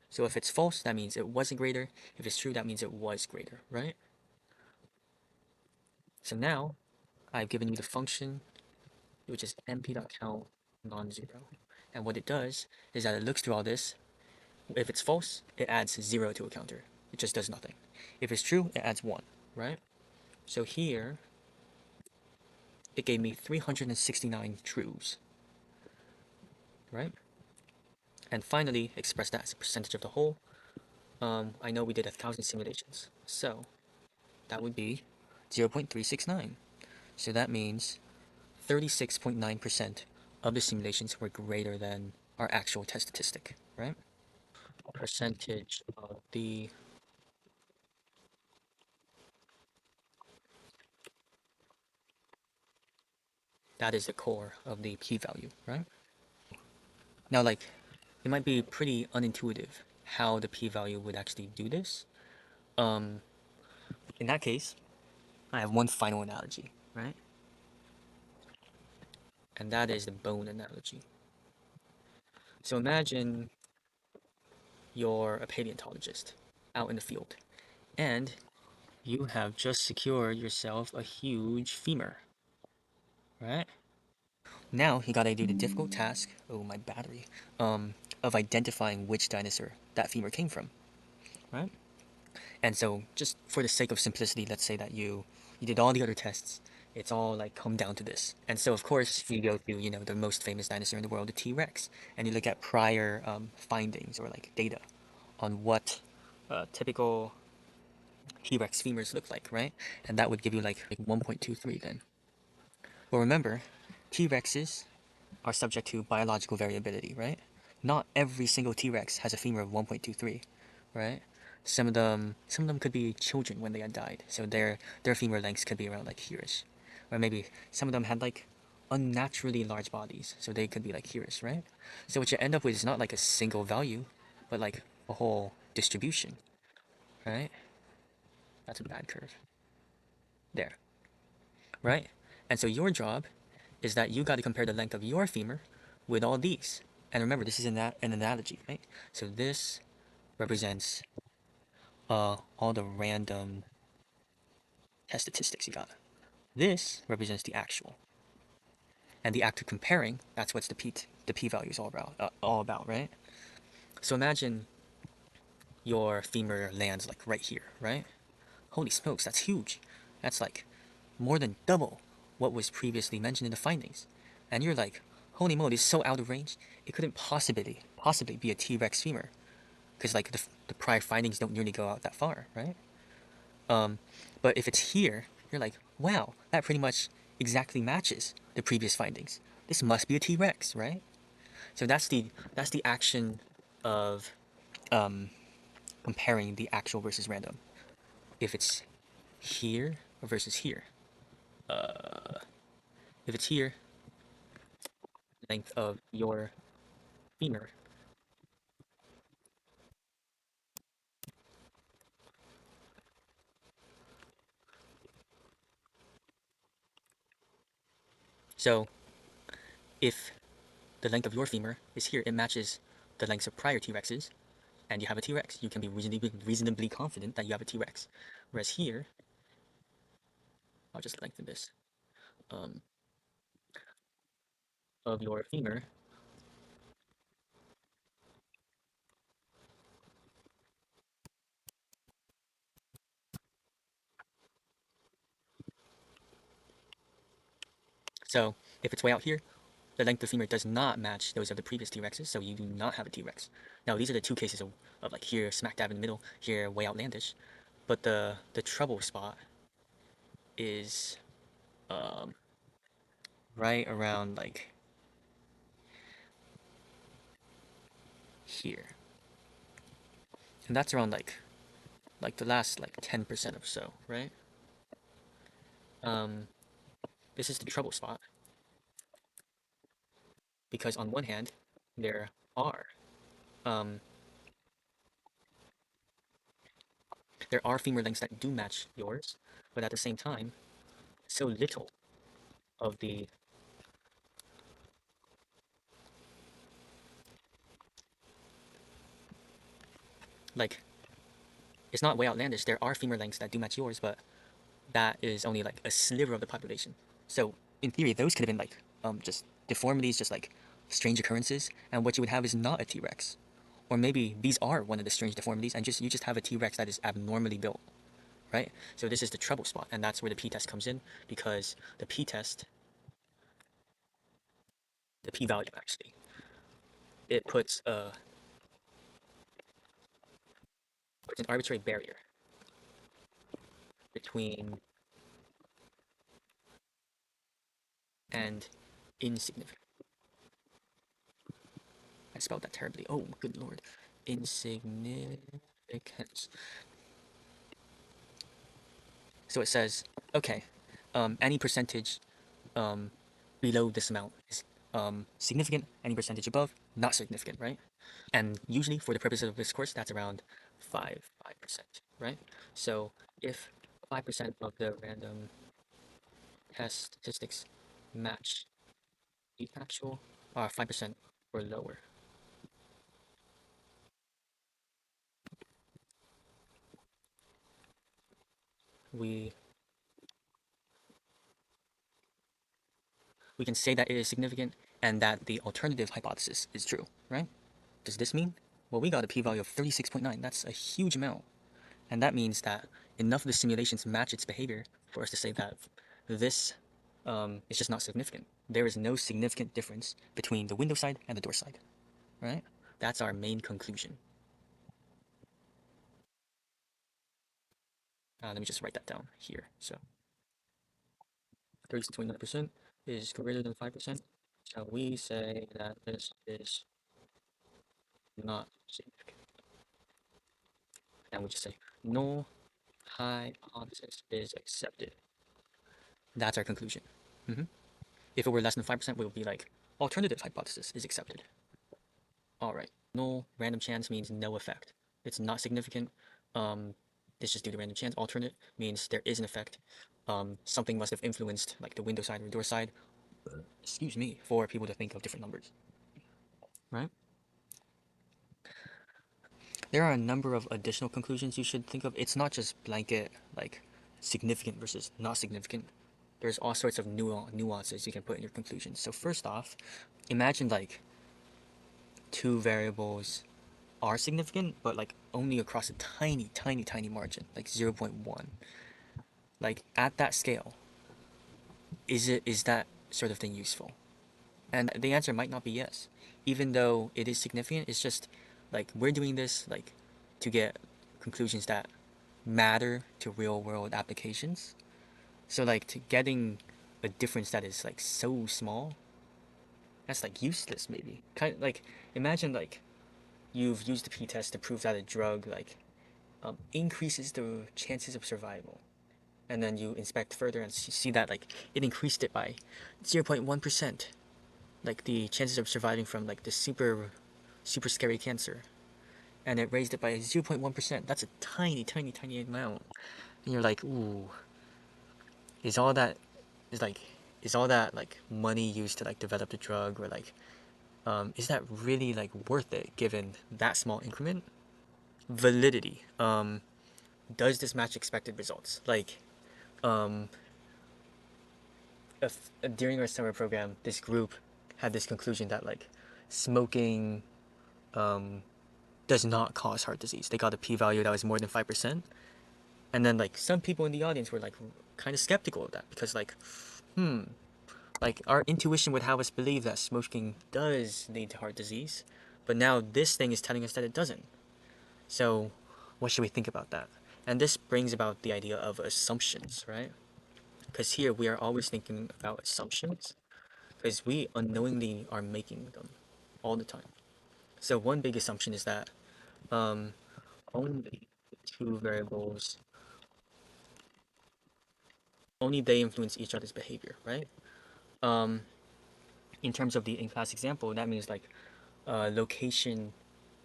So if it's false, that means it wasn't greater. If it's true, that means it was greater, right? So now I've given you the function, which is np.count non-zero. And what it does is that it looks through all this. If it's false, it adds 0 to a counter. It just does nothing. If it's true, it adds 1, right? So here, it gave me 369 trues, right? And finally, express that as a percentage of the whole. I know we did 1,000 simulations, so that would be 0.369. So that means 36.9% of the simulations were greater than our actual test statistic, right? Percentage of the, that is the core of the p-value, right? Now, like, it might be pretty unintuitive how the p-value would actually do this. Um, in that case, I have one final analogy, right? And that is the bone analogy. So imagine you're a paleontologist out in the field, and you have just secured yourself a huge femur, right? Now you gotta do the difficult task, oh my battery, of identifying which dinosaur that femur came from, right? And so just for the sake of simplicity, let's say that you did all the other tests. It's all like come down to this. And so of course you go to, the most famous dinosaur in the world, the T-Rex, and you look at prior findings or like data on what typical T-Rex femurs look like, right? And that would give you like 1.23 then. Well, remember, T-Rexes are subject to biological variability, right? Not every single T-Rex has a femur of 1.23, right? Some of them could be children when they had died, so their femur lengths could be around like here-ish, or maybe some of them had like unnaturally large bodies, so they could be like here-ish, right? So what you end up with is not like a single value, but like a whole distribution, right? That's a bad curve. There, right? And so your job is that you got to compare the length of your femur with all these. And remember, this is an analogy, right? So this represents all the random test statistics you got. This represents the actual. And the act of comparing, that's what's the p-value is all about, right? So imagine your femur lands like right here, right? Holy smokes, that's huge. That's like more than double what was previously mentioned in the findings. And you're like, holy moly, it's so out of range. It couldn't possibly be a T-Rex femur, because like the prior findings don't nearly go out that far, right? But if it's here, you're like, wow, that pretty much exactly matches the previous findings. This must be a T-Rex, right? So that's the action of comparing the actual versus random. If it's here versus here, if it's here, length of your femur. So if the length of your femur is here, it matches the lengths of prior T-Rexes, and you have a T-Rex. You can be reasonably confident that you have a T-Rex. Whereas here, I'll just lengthen this, um, of your femur, So if it's way out here, the length of femur does not match those of the previous T-Rexes, so you do not have a T-Rex. Now these are the two cases of like here smack dab in the middle, here way outlandish. But the trouble spot is um, right around like here. And that's around like the last like 10% or so, right? Um, this is the trouble spot because on one hand, there are um, there are femur lengths that do match yours, but at the same time, so little of the like it's not way outlandish. There are femur lengths that do match yours, but that is only like a sliver of the population. So in theory, those could have been like just deformities, just like strange occurrences, and what you would have is not a T-Rex. Or maybe these are one of the strange deformities, and you just have a T-Rex that is abnormally built, right? So this is the trouble spot, and that's where the p-test comes in, because the p-test, the p-value actually, it puts an arbitrary barrier between and insignificant. I spelled that terribly. Oh, good lord. Insignificance. So it says, okay, any percentage um, below this amount is significant, any percentage above, not significant, right? And usually for the purposes of this course, that's around 5%, right? So if 5% of the random test statistics match the actual, 5% or lower, we we can say that it is significant and that the alternative hypothesis is true, right? Does this mean? Well, we got a p-value of 36.9. That's a huge amount. And that means that enough of the simulations match its behavior for us to say that this is just not significant. There is no significant difference between the window side and the door side, right? That's our main conclusion. Let me just write that down here. So 30 to 29% is greater than 5%. So we say that this is not significant. And we just say null hypothesis is accepted. That's our conclusion. If it were less than 5%, we would be like alternative hypothesis is accepted. All right, null random chance means no effect. It's not significant. It's just due to random chance. Alternate means there is an effect. Something must have influenced like the window side or door side. Excuse me, for people to think of different numbers, right? There are a number of additional conclusions you should think of. It's not just blanket like significant versus not significant. There's all sorts of nuances you can put in your conclusions. So first off, imagine like two variables are significant, but like only across a tiny, tiny, tiny margin, like 0.1. Like at that scale, is that sort of thing useful? And the answer might not be yes. Even though it is significant, it's just like we're doing this like to get conclusions that matter to real world applications. So like to getting a difference that is like so small, that's like useless maybe. Kind of like imagine like you've used the p-test to prove that a drug like increases the chances of survival, and then you inspect further and see that like it increased it by 0.1%, like the chances of surviving from like the super scary cancer, and it raised it by 0.1%. That's a tiny, tiny, tiny amount. And you're like, ooh, is all that is like is all that like money used to like develop the drug, or like is that really like worth it given that small increment? Validity. Does this match expected results? Like, um, if, during our summer program, this group had this conclusion that like smoking um, does not cause heart disease. They got a p-value that was more than 5%, and then like some people in the audience were like kind of skeptical of that because like, Like our intuition would have us believe that smoking does lead to heart disease, but now this thing is telling us that it doesn't. So, what should we think about that? And this brings about the idea of assumptions, right? Because here we are always thinking about assumptions because we unknowingly are making them all the time. So one big assumption is that um, only two variables, only they influence each other's behavior, right? Um, in terms of the in-class example, that means like location,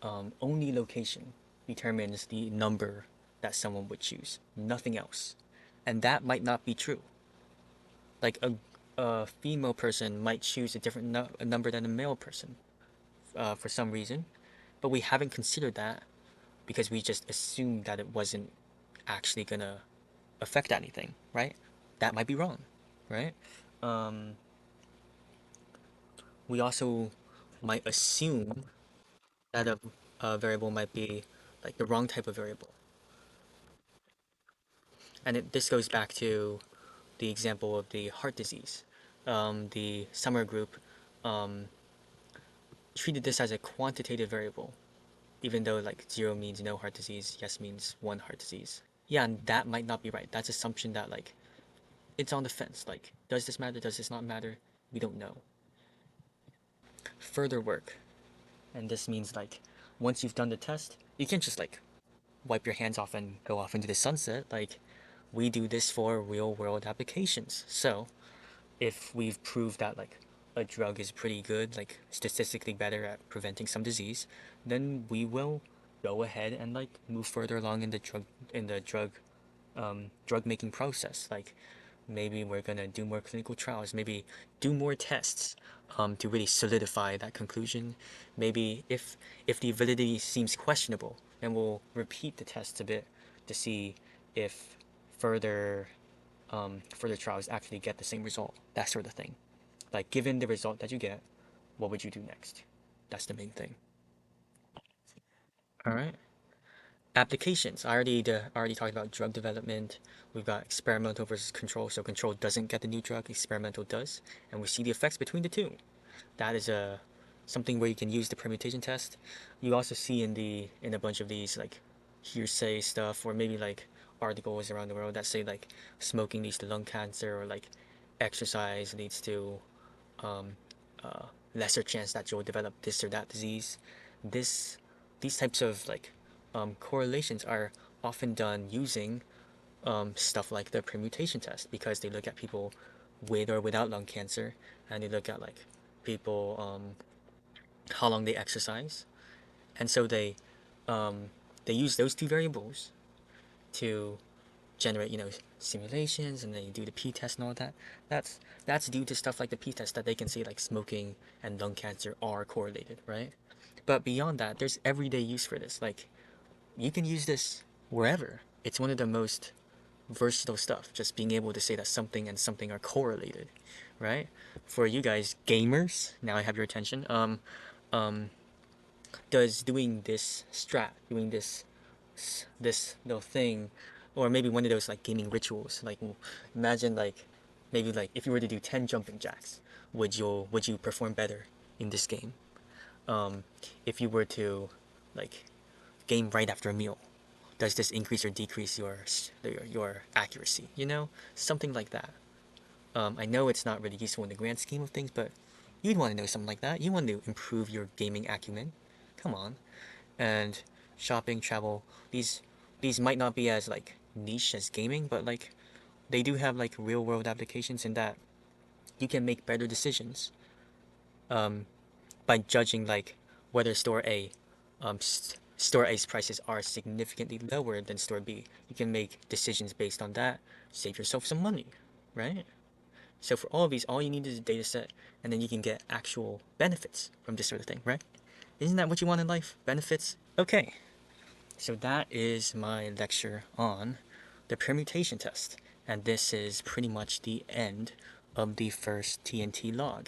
only location determines the number that someone would choose, nothing else. And that might not be true. Like a female person might choose a different a number than a male person for some reason, but we haven't considered that because we just assumed that it wasn't actually gonna affect anything, right? That might be wrong, right? Um, we also might assume that a variable might be like the wrong type of variable. And this goes back to the example of the heart disease. The summer group um, treated this as a quantitative variable, even though like 0 means no heart disease, yes means one heart disease. Yeah, and that might not be right. That's assumption that like it's on the fence. Like, does this matter? Does this not matter? We don't know. Further work, and this means like once you've done the test, you can't just like wipe your hands off and go off into the sunset. Like, we do this for real world applications. So if we've proved that like a drug is pretty good, like statistically better at preventing some disease, then we will go ahead and like move further along in the drug making process. Like maybe we're gonna do more clinical trials, maybe do more tests to really solidify that conclusion. Maybe if the validity seems questionable, then we'll repeat the tests a bit to see if further further trials actually get the same result. That sort of thing. Like given the result that you get, what would you do next? That's the main thing. All right. Applications. I already talked about drug development. We've got experimental versus control. So control doesn't get the new drug, experimental does, and we see the effects between the two. That is a something where you can use the permutation test. You also see in a bunch of these like hearsay stuff or maybe like articles around the world that say like smoking leads to lung cancer or like exercise leads to um, uh, lesser chance that you'll develop this or that disease. This these types of like correlations are often done using stuff like the permutation test because they look at people with or without lung cancer and they look at like people how long they exercise and so they use those two variables to generate simulations and they do the p-test and all that. That's due to stuff like the p-test that they can say like smoking and lung cancer are correlated, right? But beyond that, there's everyday use for this. Like you can use this wherever. It's one of the most versatile stuff, just being able to say that something and something are correlated, right? For you guys gamers, now I have your attention. Does doing this doing this little thing, or maybe one of those like gaming rituals, like imagine like maybe like if you were to do 10 jumping jacks, would you perform better in this game? If you were to like game right after a meal, does this increase or decrease your accuracy? Something like that. I know it's not really useful in the grand scheme of things, but you'd want to know something like that. You want to improve your gaming acumen. Come on. And shopping, travel, these might not be as like niche as gaming, but like they do have like real world applications in that you can make better decisions um, by judging like whether store A's prices are significantly lower than store B. You can make decisions based on that, save yourself some money, right? So for all of these, all you need is a data set, and then you can get actual benefits from this sort of thing, right? Isn't that what you want in life? Benefits? Okay, so that is my lecture on the permutation test, and this is pretty much the end of the first T&T log.